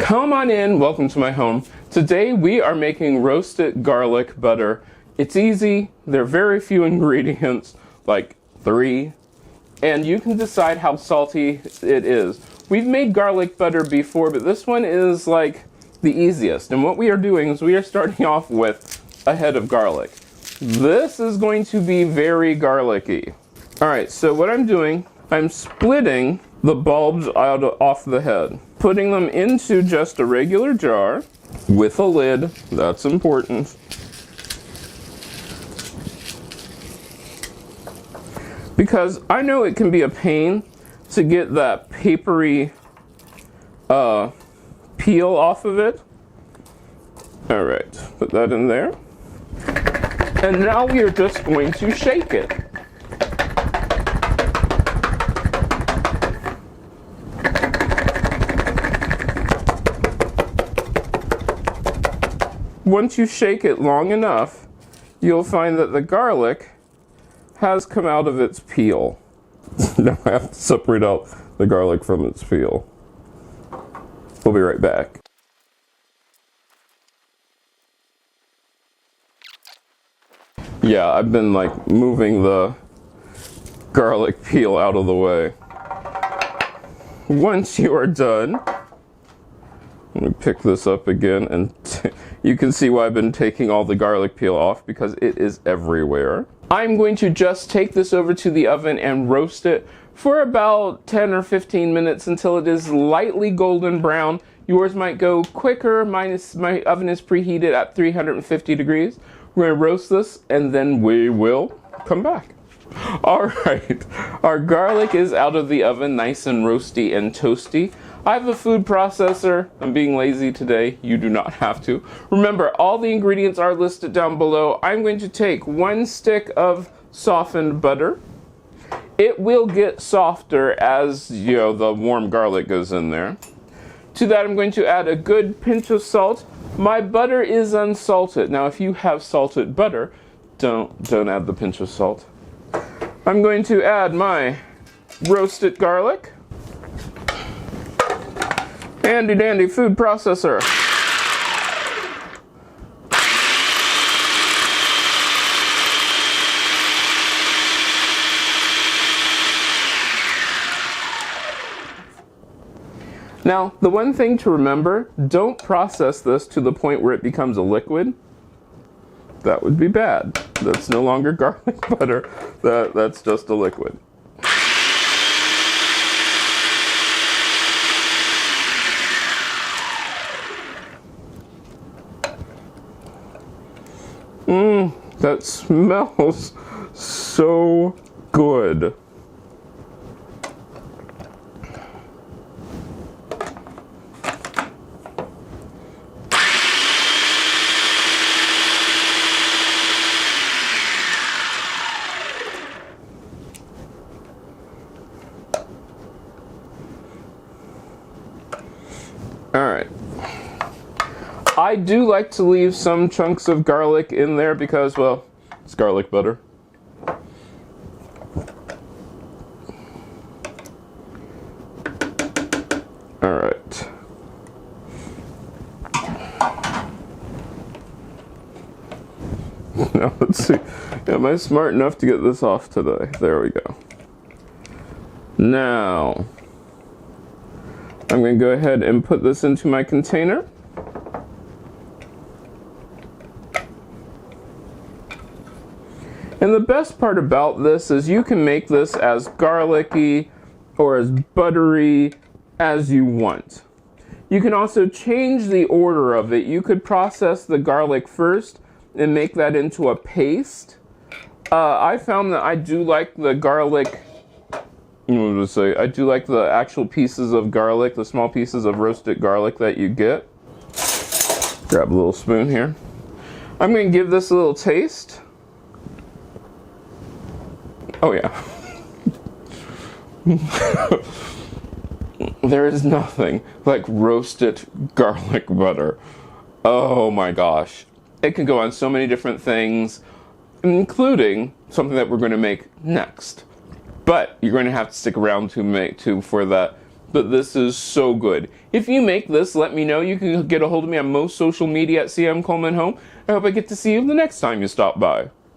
Come on in, welcome to my home. Today we are making roasted garlic butter. It's easy, there are very few ingredients, like 3, and you can decide how salty it is. We've made garlic butter before, but this one is like the easiest. And what we are doing is we are starting off with a head of garlic. This is going to be very garlicky. Alright, so what I'm doing, I'm splitting the bulbs off the head, putting them into just a regular jar with a lid. That's important. Because I know it can be a pain to get that papery peel off of it. All right, put that in there. And now we are just going to shake it. Once you shake it long enough, you'll find that the garlic has come out of its peel. Now I have to separate out the garlic from its peel. We'll be right back. Yeah, I've been like moving the garlic peel out of the way. Once you are done, let me pick this up again, and you can see why I've been taking all the garlic peel off, because it is everywhere. I'm going to just take this over to the oven and roast it for about 10 or 15 minutes until it is lightly golden brown. Yours might go quicker. My oven is preheated at 350 degrees. We're going to roast this and then we will come back. All right, our garlic is out of the oven, nice and roasty and toasty. I have a food processor. I'm being lazy today. You do not have to. Remember, all the ingredients are listed down below. I'm going to take 1 stick of softened butter. It will get softer as, the warm garlic goes in there. To that, I'm going to add a good pinch of salt. My butter is unsalted. Now, if you have salted butter, don't add the pinch of salt. I'm going to add my roasted garlic. Handy dandy food processor. Now, the one thing to remember, don't process this to the point where it becomes a liquid. That would be bad. That's no longer garlic butter. That's just a liquid. That smells so good. All right. I do like to leave some chunks of garlic in there because, well, it's garlic butter. All right. Now let's see. Am I smart enough to get this off today? There we go. Now, I'm going to go ahead and put this into my container. And the best part about this is you can make this as garlicky or as buttery as you want. You can also change the order of it. You could process the garlic first and make that into a paste. I found that I do like the garlic, I do like the actual pieces of garlic, the small pieces of roasted garlic that you get. Grab a little spoon here. I'm going to give this a little taste. Oh yeah. There is nothing like roasted garlic butter. Oh my gosh. It can go on so many different things, including something that we're going to make next. But you're going to have to stick around for that but this is so good. If you make this, let me know. You can get a hold of me on most social media at CM Coleman Home. I hope I get to see you the next time you stop by.